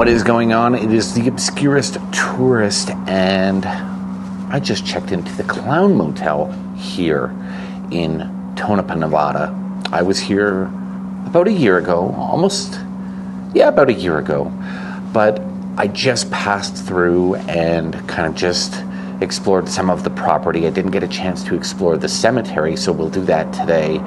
What is going on? It is the Obscurist Tourist, and I just checked into the Clown Motel here in Tonopah, Nevada. I was here about a year ago, about a year ago, but I just passed through and kind of just explored some of the property. I didn't get a chance to explore the cemetery, so we'll do that today.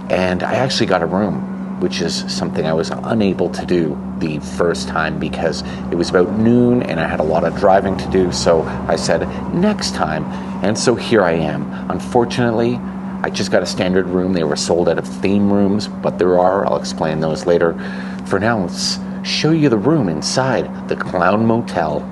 And I actually got a room, which is something I was unable to do the first time because it was about noon and I had a lot of driving to do. So I said, next time. And so here I am. Unfortunately, I just got a standard room. They were sold out of theme rooms, but there are. I'll explain those later. For now, let's show you the room inside the Clown Motel.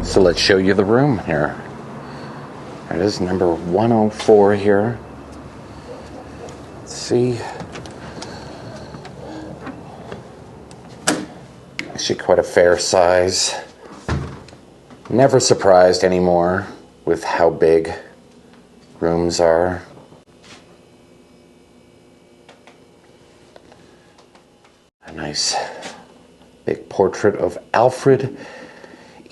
So let's show you the room here. It is number 104 here. Let's see. Actually quite a fair size. Never surprised anymore with how big rooms are. A nice big portrait of Alfred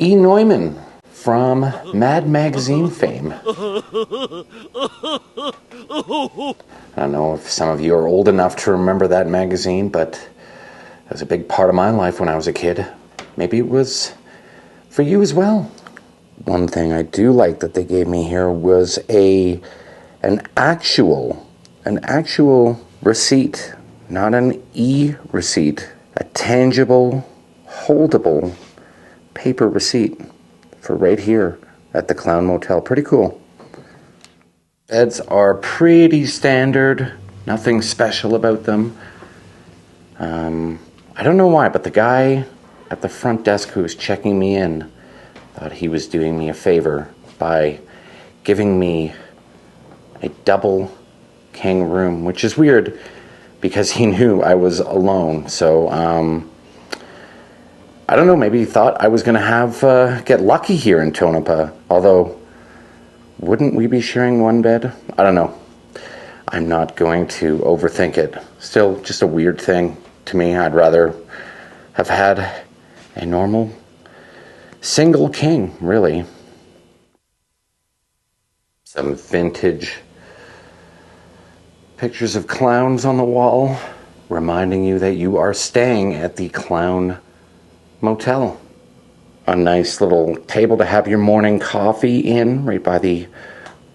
E. Neumann from Mad Magazine fame. I don't know if some of you are old enough to remember that magazine, but it was a big part of my life when I was a kid. Maybe it was for you as well. One thing I do like that they gave me here was an actual receipt, not an e-receipt, a tangible, holdable paper receipt for right here at the Clown Motel. Pretty cool. Beds are pretty standard. Nothing special about them. I don't know why, but the guy at the front desk who was checking me in thought he was doing me a favor by giving me a double king room, which is weird because he knew I was alone. So, I don't know, maybe he thought I was going to get lucky here in Tonopah. Although, wouldn't we be sharing one bed? I don't know. I'm not going to overthink it. Still, just a weird thing to me. I'd rather have had a normal single king, really. Some vintage pictures of clowns on the wall, reminding you that you are staying at the Clown Motel. A nice little table to have your morning coffee in, right by the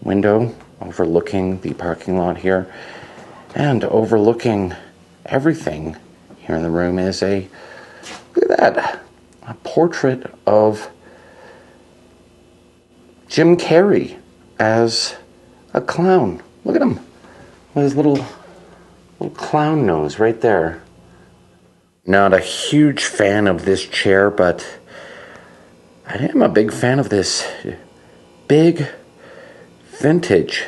window, overlooking the parking lot here, and overlooking everything here in the room is look at that, a portrait of Jim Carrey as a clown. Look at him with his little clown nose right there. Not a huge fan of this chair, but I am a big fan of this big vintage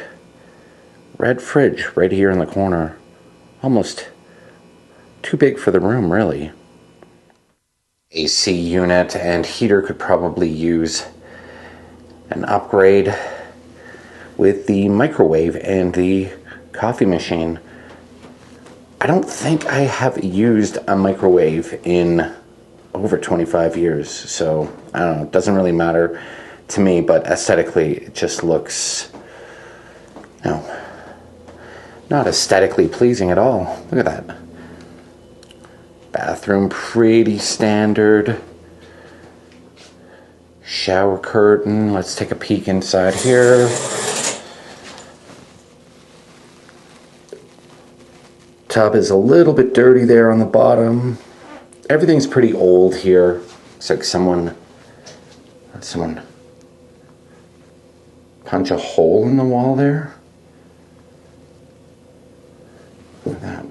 red fridge right here in the corner. Almost too big for the room, really. AC unit and heater could probably use an upgrade with the microwave and the coffee machine. I don't think I have used a microwave in over 25 years, so I don't know, it doesn't really matter to me, but aesthetically it just looks, not aesthetically pleasing at all. Look at that. Bathroom, pretty standard. Shower curtain. Let's take a peek inside here. Bathtub is a little bit dirty there on the bottom. Everything's pretty old here. Looks like someone punch a hole in the wall there. Look at that.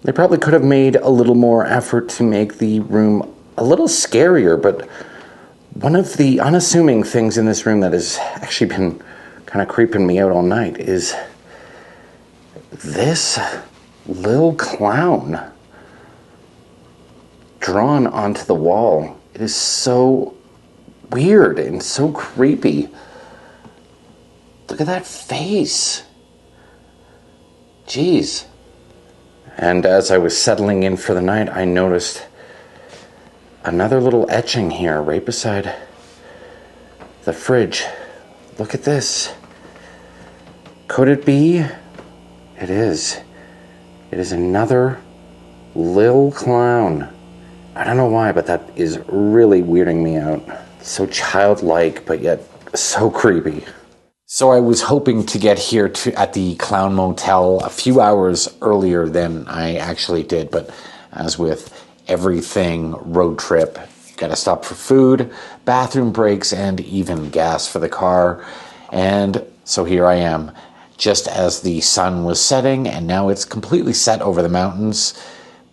They probably could have made a little more effort to make the room a little scarier, but one of the unassuming things in this room that has actually been kind of creeping me out all night is this little clown drawn onto the wall. It is so weird and so creepy. Look at that face. Jeez. And as I was settling in for the night, I noticed another little etching here right beside the fridge. Look at this. Could it be? It is. It is another lil clown. I don't know why, but that is really weirding me out. So childlike, but yet so creepy. So I was hoping to get here at the Clown Motel a few hours earlier than I actually did, but as with everything road trip, you gotta stop for food, bathroom breaks, and even gas for the car. And so here I am, just as the sun was setting, and now it's completely set over the mountains.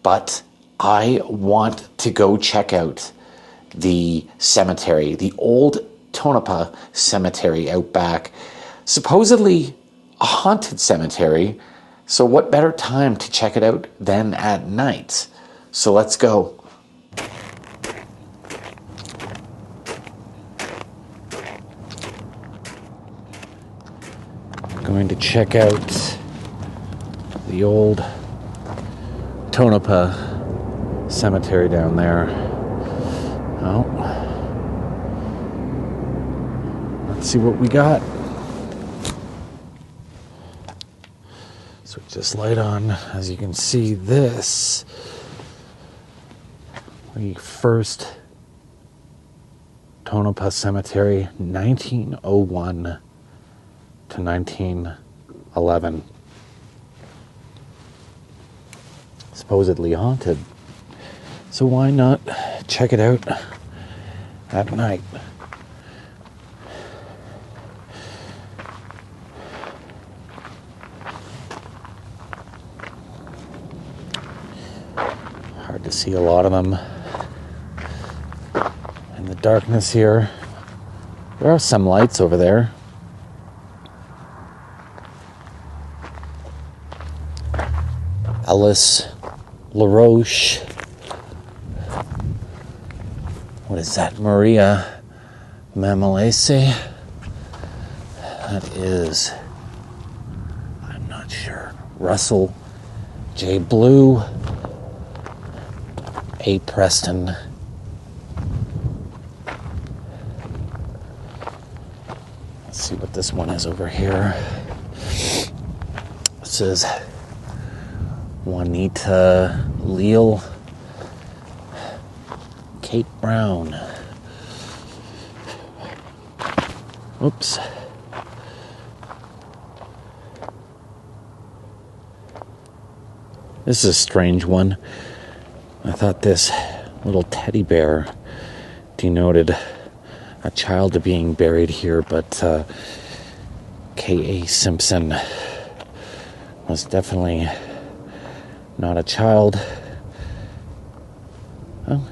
But I want to go check out the cemetery, the Old Tonopah Cemetery out back. Supposedly a haunted cemetery, so what better time to check it out than at night? So let's go. I'm going to check out the Old Tonopah Cemetery down there. Oh. Let's see what we got. Switch this light on. As you can see, this, the first Tonopah Cemetery, 1901 to 1911. Supposedly haunted. So why not check it out at night? Hard to see a lot of them in the darkness here. There are some lights over there. Ellis LaRoche. What is that? Maria Mamalese? That is, I'm not sure. Russell J. Blue. A. Preston. Let's see what this one is over here. This is Juanita Leal. Kate Brown. Oops. This is a strange one. I thought this little teddy bear denoted a child being buried here, but K.A. Simpson was definitely not a child. Well,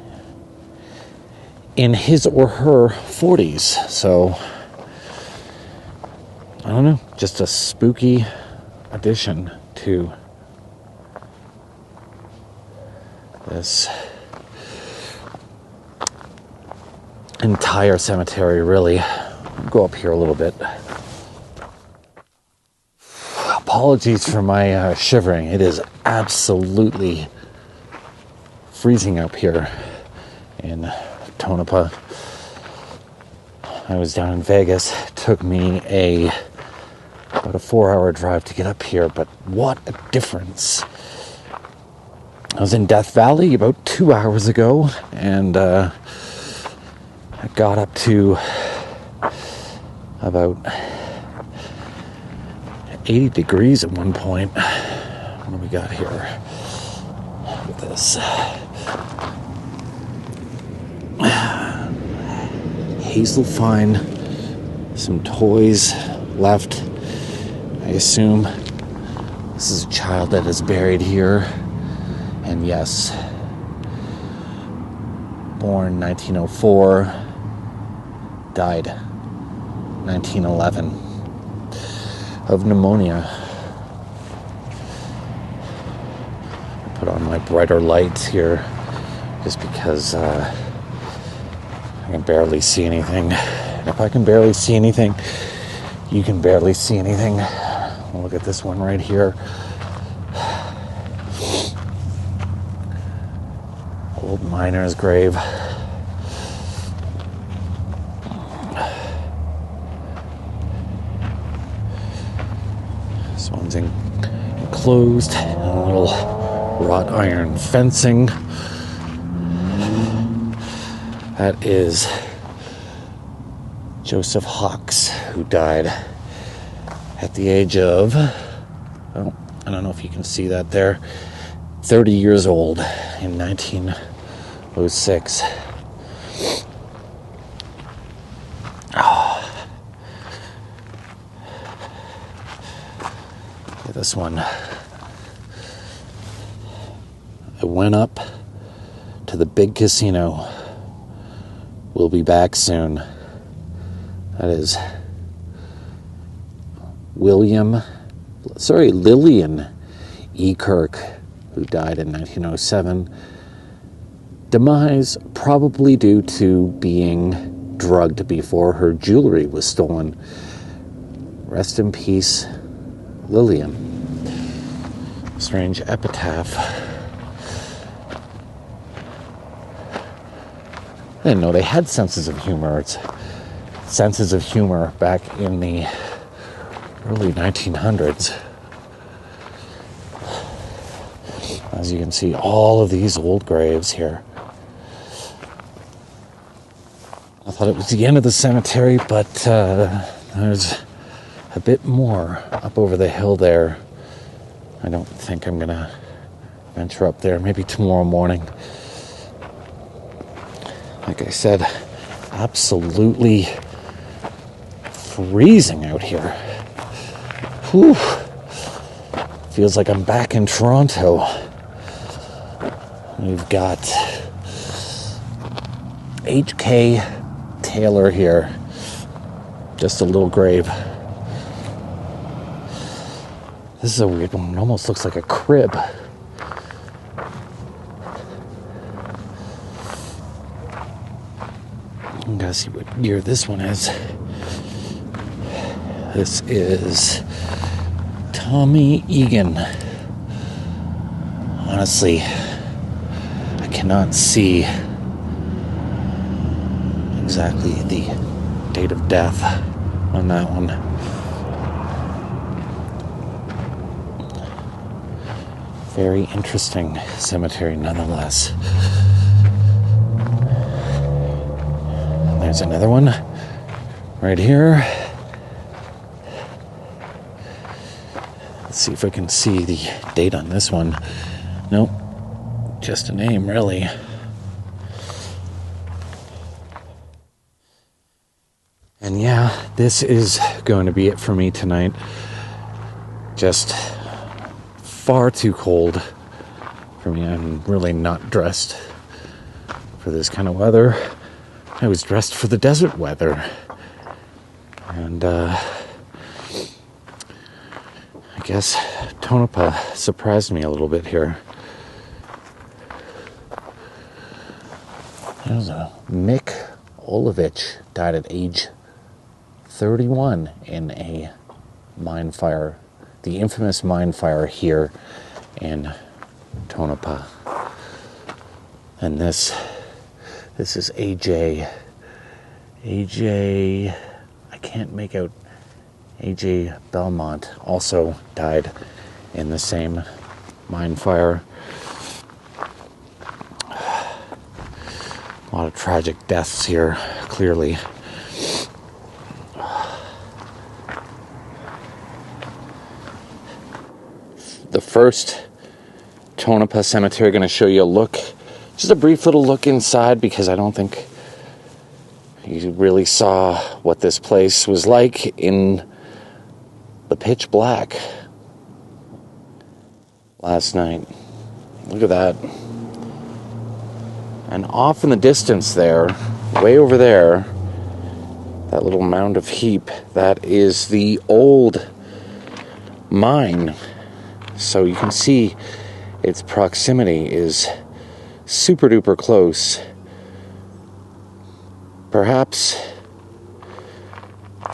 in his or her 40s, so I don't know, just a spooky addition to this entire cemetery, really. I'll go up here a little bit. Apologies for my shivering. It is absolutely freezing up here in Tonopah. I was down in Vegas. It took me about a 4-hour drive to get up here, but what a difference. I was in Death Valley about 2 hours ago, and I got up to about 80 degrees at one point. What do we got here? Look at this. Hazel fine. Some toys left. I assume this is a child that is buried here. And yes, born 1904, died 1911 of pneumonia. I put on my brighter lights here just because I can barely see anything. And if I can barely see anything, you can barely see anything. Look at this one right here. Old miner's grave. This one's enclosed in a little wrought iron fencing. That is Joseph Hawks, who died at the age of, oh, I don't know if you can see that there, 30 years old in 1906. Oh. Look at this one. I went up to the big casino. We'll be back soon. That is Lillian E. Kirk, who died in 1907. Demise probably due to being drugged before her jewelry was stolen. Rest in peace, Lillian. Strange epitaph. I didn't know they had senses of humor. It's senses of humor back in the early 1900s. As you can see, all of these old graves here. I thought it was the end of the cemetery, but there's a bit more up over the hill there. I don't think I'm gonna venture up there. Maybe tomorrow morning. Like I said, absolutely freezing out here. Whew. Feels like I'm back in Toronto. We've got H.K. Taylor here. Just a little grave. This is a weird one. It almost looks like a crib. I gotta see what year this one is. This is Tommy Egan. Honestly, I cannot see exactly the date of death on that one. Very interesting cemetery nonetheless. There's another one right here. Let's see if I can see the date on this one. Nope, just a name, really. And yeah, this is going to be it for me tonight. Just far too cold for me. I'm really not dressed for this kind of weather. I was dressed for the desert weather. And I guess Tonopah surprised me a little bit here. There's a Mick Olovich, died at age 31 in a mine fire, the infamous mine fire here in Tonopah. And this is AJ, I can't make out, AJ Belmont also died in the same mine fire. A lot of tragic deaths here, clearly. The first Tonopah Cemetery. Going to show you a look, just a brief little look inside, because I don't think you really saw what this place was like in the pitch black last night. Look at that. And off in the distance there, way over there, that little mound of heap, that is the old mine. So you can see its proximity is super duper close. Perhaps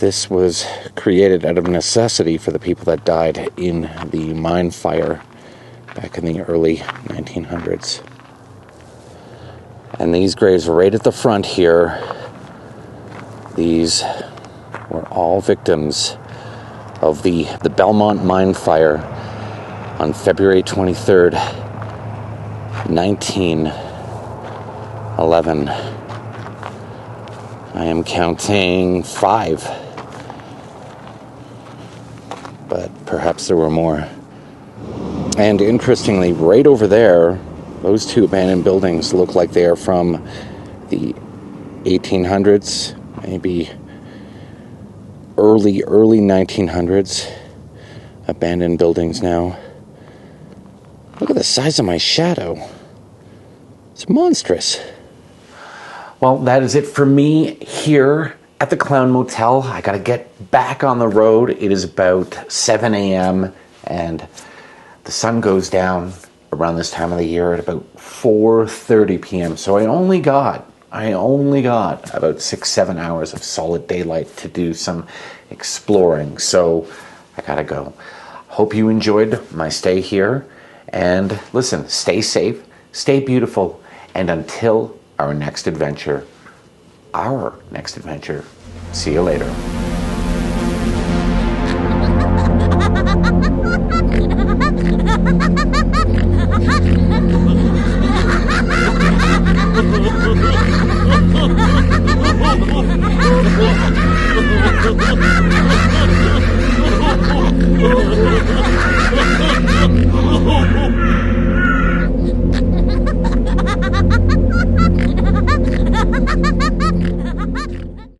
this was created out of necessity for the people that died in the mine fire back in the early 1900s. And these graves right at the front here, these were all victims of the Belmont mine fire on February 23rd, 1911. I am counting 5, but perhaps there were more. And interestingly, right over there, those 2 abandoned buildings look like they are from the 1800s, maybe early 1900s. Abandoned buildings now. Look at the size of my shadow. It's monstrous. Well, that is it for me here at the Clown Motel. I gotta get back on the road. It is about 7 a.m. and the sun goes down around this time of the year at about 4:30 p.m. So I only got about 6-7 hours of solid daylight to do some exploring. So I gotta go. Hope you enjoyed my stay here. And listen, stay safe, stay beautiful, and until our next adventure, see you later.